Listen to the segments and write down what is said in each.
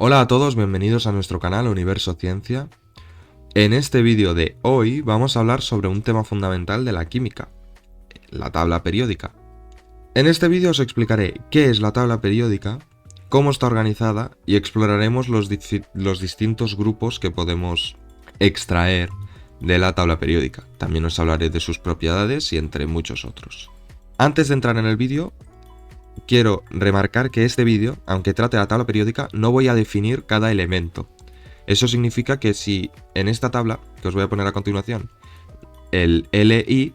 Hola a todos, bienvenidos a nuestro canal Universo Ciencia. En este vídeo de hoy vamos a hablar sobre un tema fundamental de la química, la tabla periódica. En este vídeo os explicaré qué es la tabla periódica, cómo está organizada y exploraremos los distintos grupos que podemos extraer de la tabla periódica. También os hablaré de sus propiedades y entre muchos otros. Antes de entrar en el vídeo, quiero remarcar que este vídeo, aunque trate la tabla periódica, no voy a definir cada elemento. Eso significa que si en esta tabla, que os voy a poner a continuación, el LI,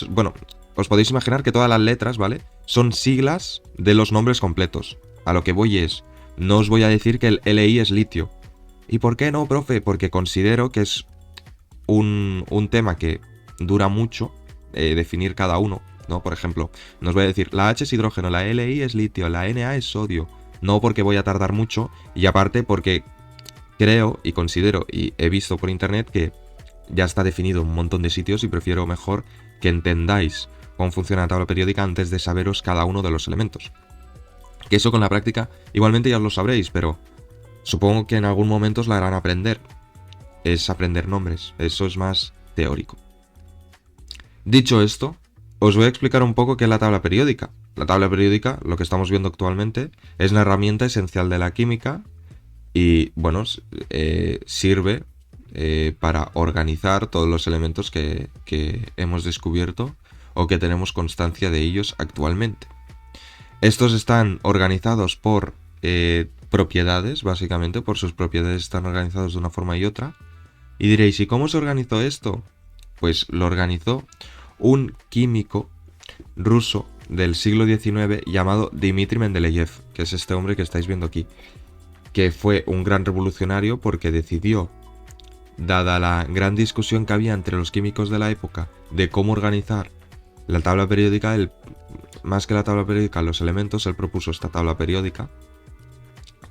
bueno, os podéis imaginar que todas las letras, ¿vale?, son siglas de los nombres completos. A lo que voy es, no os voy a decir que el LI es litio. ¿Y por qué no, profe? Porque considero que es un tema que dura mucho definir cada uno, ¿no? Por ejemplo, nos voy a decir, la H es hidrógeno, la LI es litio, la Na es sodio. No porque voy a tardar mucho y aparte porque creo y considero y he visto por internet que ya está definido en un montón de sitios y prefiero mejor que entendáis cómo funciona la tabla periódica antes de saberos cada uno de los elementos. Que eso con la práctica igualmente ya lo sabréis, pero supongo que en algún momento os la harán aprender. Es aprender nombres, eso es más teórico. Dicho esto, os voy a explicar un poco qué es la tabla periódica. La tabla periódica, lo que estamos viendo actualmente, es una herramienta esencial de la química y, bueno, sirve para organizar todos los elementos que hemos descubierto o que tenemos constancia de ellos actualmente. Estos están organizados por propiedades, básicamente, por sus propiedades están organizados de una forma y otra. Y diréis, ¿y cómo se organizó esto? Pues lo organizó un químico ruso del siglo XIX llamado Dmitri Mendeleev, que es este hombre que estáis viendo aquí, que fue un gran revolucionario porque decidió, dada la gran discusión que había entre los químicos de la época de cómo organizar la tabla periódica, más que la tabla periódica, los elementos, él propuso esta tabla periódica,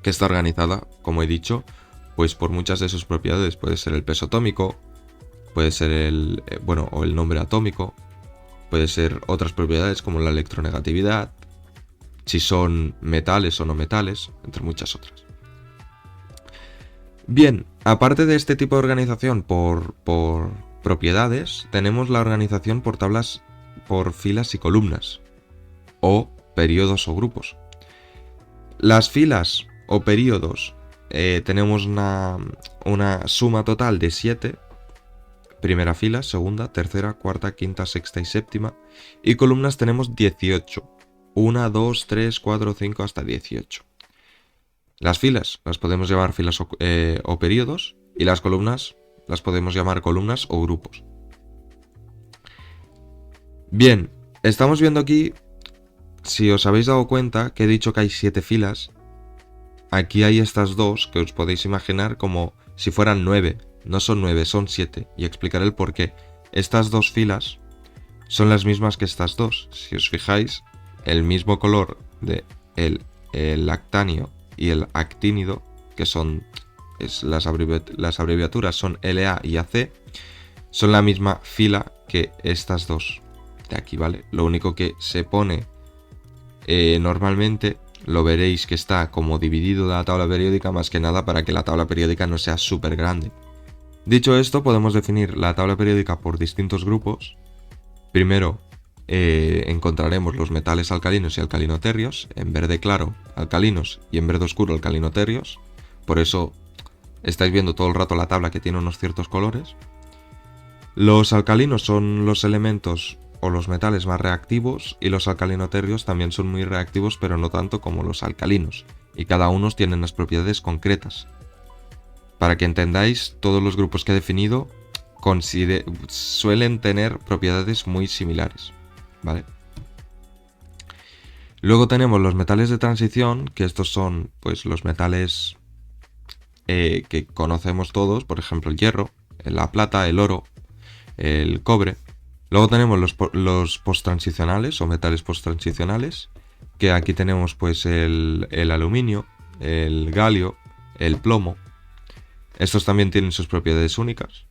que está organizada, como he dicho, pues por muchas de sus propiedades. Puede ser el peso atómico, puede ser o el nombre atómico, puede ser otras propiedades como la electronegatividad, si son metales o no metales, entre muchas otras. Bien, aparte de este tipo de organización por propiedades, tenemos la organización por tablas, por filas y columnas, o periodos o grupos. Las filas o periodos tenemos una suma total de 7, primera fila, segunda, tercera, cuarta, quinta, sexta y séptima, y columnas tenemos 18, 1, 2, 3, 4, 5 hasta 18. Las filas las podemos llamar filas o periodos, y las columnas las podemos llamar columnas o grupos. Bien, estamos viendo aquí, si os habéis dado cuenta que he dicho que hay 7 filas, aquí hay estas dos que os podéis imaginar como si fueran 9. No son 9, son 7. Y explicaré el por qué. Estas dos filas son las mismas que estas dos. Si os fijáis, el mismo color de el lactanio y el actínido, que son las abreviaturas son LA y AC, son la misma fila que estas dos de aquí, ¿vale? Lo único que se pone normalmente, lo veréis que está como dividido de la tabla periódica, más que nada para que la tabla periódica no sea súper grande. Dicho esto, podemos definir la tabla periódica por distintos grupos. Primero encontraremos los metales alcalinos y alcalinoterrios, en verde claro alcalinos y en verde oscuro alcalinoterrios. Por eso estáis viendo todo el rato la tabla que tiene unos ciertos colores. Los alcalinos son los elementos o los metales más reactivos y los alcalinoterrios también son muy reactivos, pero no tanto como los alcalinos, y cada uno tiene unas propiedades concretas. Para que entendáis, todos los grupos que he definido suelen tener propiedades muy similares, ¿vale? Luego tenemos los metales de transición, que estos son pues los metales que conocemos todos, por ejemplo el hierro, la plata, el oro, el cobre. Luego tenemos los posttransicionales o metales posttransicionales, que aquí tenemos pues el aluminio, el galio, el plomo. Estos también tienen sus propiedades únicas.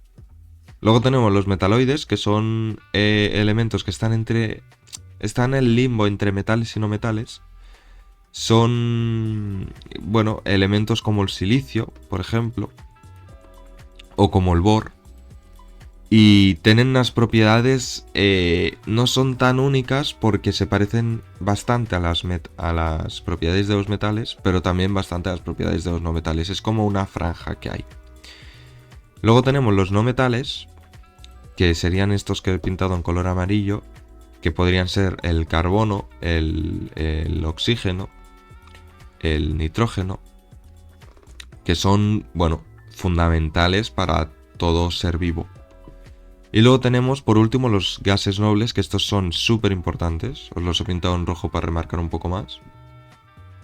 Luego tenemos los metaloides, que son elementos que están en el limbo entre metales y no metales. son, bueno, elementos como el silicio, por ejemplo, o como el bor, y tienen unas propiedades, no son tan únicas porque se parecen bastante a las propiedades de los metales, pero también bastante a las propiedades de los no metales. Es como una franja que hay. Luego tenemos los no metales, que serían estos que he pintado en color amarillo, que podrían ser el carbono, el oxígeno, el nitrógeno, que son, bueno, fundamentales para todo ser vivo. Y luego tenemos por último los gases nobles, que estos son súper importantes. Os los he pintado en rojo para remarcar un poco más,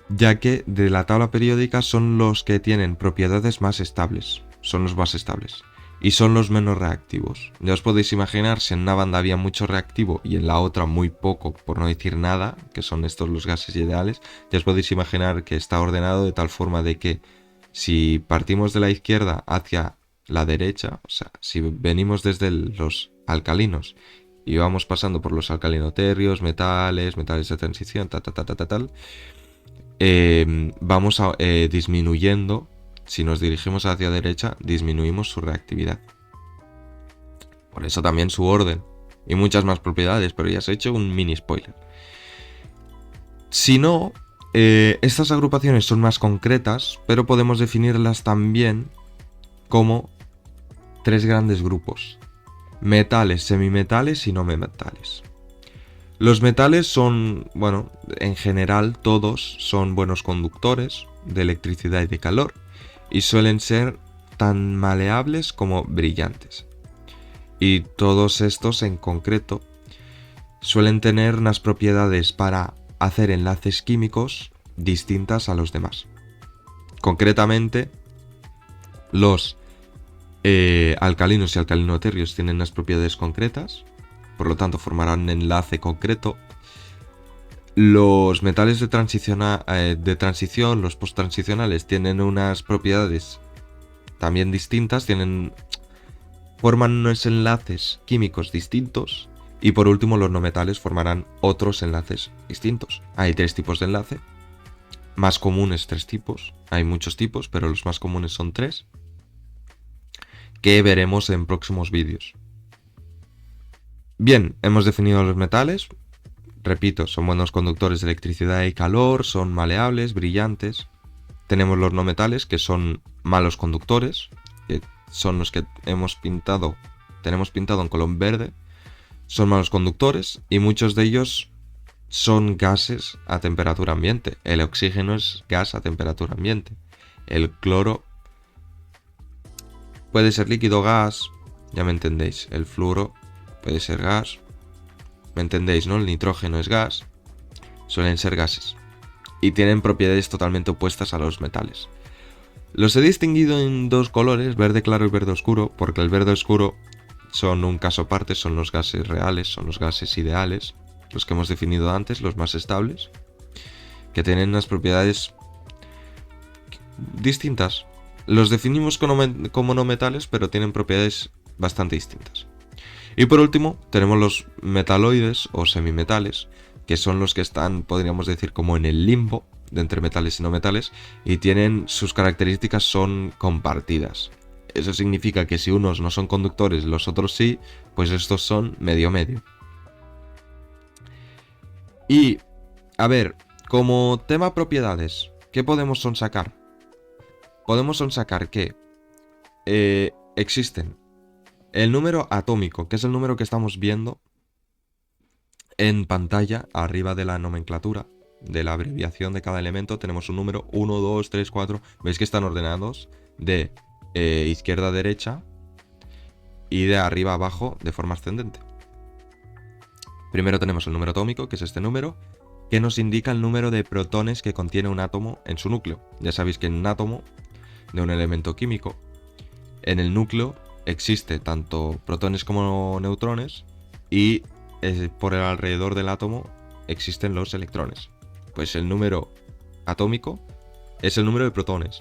ya que de la tabla periódica son los que tienen propiedades más estables, son los más estables y son los menos reactivos. Ya os podéis imaginar, si en una banda había mucho reactivo y en la otra muy poco, por no decir nada, que son estos los gases ideales, ya os podéis imaginar que está ordenado de tal forma de que si partimos de la izquierda hacia la derecha, o sea, si venimos desde los alcalinos y vamos pasando por los alcalinoterrios, metales de transición, tal, vamos disminuyendo. Si nos dirigimos hacia derecha, disminuimos su reactividad. Por eso también su orden y muchas más propiedades, pero ya os he hecho un mini spoiler. Si no, estas agrupaciones son más concretas, pero podemos definirlas también como tres grandes grupos: metales, semimetales y no metales. Los metales son, bueno, en general todos son buenos conductores de electricidad y de calor y suelen ser tan maleables como brillantes. Y todos estos en concreto suelen tener unas propiedades para hacer enlaces químicos distintas a los demás. Concretamente, los alcalinos y alcalinoterrios tienen unas propiedades concretas, por lo tanto formarán un enlace concreto. Los metales de transición, los posttransicionales, tienen unas propiedades también distintas, forman unos enlaces químicos distintos. Y por último, los no metales formarán otros enlaces distintos. Hay tres tipos de enlace, más comunes 3 tipos, hay muchos tipos, pero los más comunes son 3, que veremos en próximos vídeos. Bien, hemos definido los metales. Repito, son buenos conductores de electricidad y calor, son maleables, brillantes. Tenemos los no metales, que son malos conductores, que son los que tenemos pintado en color verde. Son malos conductores y muchos de ellos son gases a temperatura ambiente. El oxígeno es gas a temperatura ambiente. El cloro puede ser líquido, gas, ya me entendéis. El fluoro puede ser gas. ¿Me entendéis, no? El nitrógeno es gas. Suelen ser gases. Y tienen propiedades totalmente opuestas a los metales. Los he distinguido en 2 colores, verde claro y verde oscuro, porque el verde oscuro son un caso aparte, son los gases reales, son los gases ideales, los que hemos definido antes, los más estables, que tienen unas propiedades distintas. Los definimos como no metales, pero tienen propiedades bastante distintas. Y por último, tenemos los metaloides o semimetales, que son los que están, podríamos decir, como en el limbo de entre metales y no metales, y tienen sus características son compartidas. Eso significa que si unos no son conductores, los otros sí, pues estos son medio-medio. Y, a ver, como tema propiedades, ¿qué podemos sonsacar? Podemos sonsacar que existen el número atómico, que es el número que estamos viendo en pantalla, arriba de la nomenclatura, de la abreviación de cada elemento. Tenemos un número 1, 2, 3, 4. ¿Veis que están ordenados de izquierda a derecha y de arriba a abajo de forma ascendente? Primero tenemos el número atómico, que es este número, que nos indica el número de protones que contiene un átomo en su núcleo. Ya sabéis que en un átomo de un elemento químico, en el núcleo existe tanto protones como neutrones y por el alrededor del átomo existen los electrones. Pues el número atómico es el número de protones,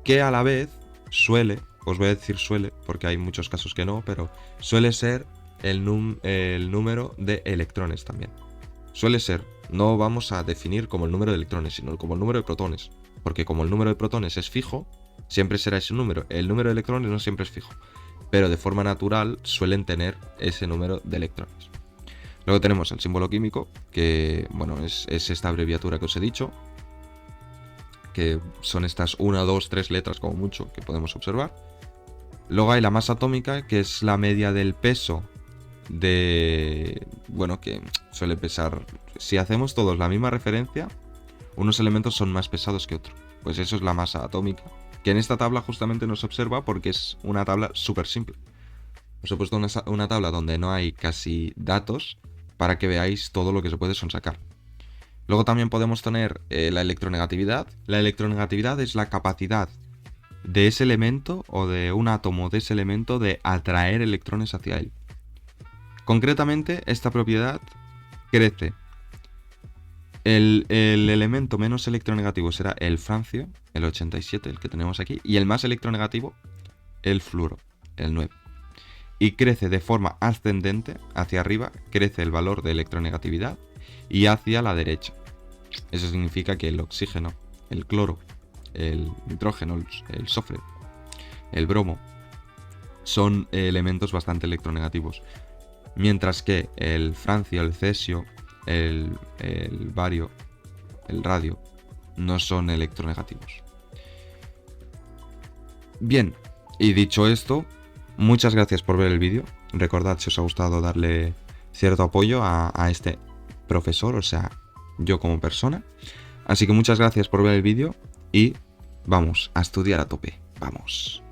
que a la vez suele, os voy a decir suele, porque hay muchos casos que no, pero suele ser el número de electrones también. suele ser, no vamos a definir como el número de electrones, sino como el número de protones. Porque como el número de protones es fijo, siempre será ese número. El número de electrones no siempre es fijo, pero de forma natural suelen tener ese número de electrones. Luego tenemos el símbolo químico, que bueno, es esta abreviatura que os he dicho, que son estas 1, 2, 3 letras como mucho que podemos observar. Luego hay la masa atómica, que es la media del peso de... bueno, que suele pesar... Si hacemos todos la misma referencia, unos elementos son más pesados que otros. Pues eso es la masa atómica, que en esta tabla justamente no se observa porque es una tabla súper simple. Os he puesto una tabla donde no hay casi datos para que veáis todo lo que se puede sonsacar. Luego también podemos tener la electronegatividad. La electronegatividad es la capacidad de ese elemento o de un átomo de ese elemento de atraer electrones hacia él. Concretamente, esta propiedad crece. El elemento menos electronegativo será el francio, el 87, el que tenemos aquí, y el más electronegativo, el fluoro, el 9. Y crece de forma ascendente, hacia arriba, crece el valor de electronegatividad y hacia la derecha. Eso significa que el oxígeno, el cloro, el nitrógeno, el sofre, el bromo, son elementos bastante electronegativos. Mientras que el francio, el cesio, el bario, el radio, no son electronegativos. Bien, y dicho esto, muchas gracias por ver el vídeo. Recordad, si os ha gustado, darle cierto apoyo a este profesor, o sea, yo como persona. Así que muchas gracias por ver el vídeo y vamos a estudiar a tope. Vamos.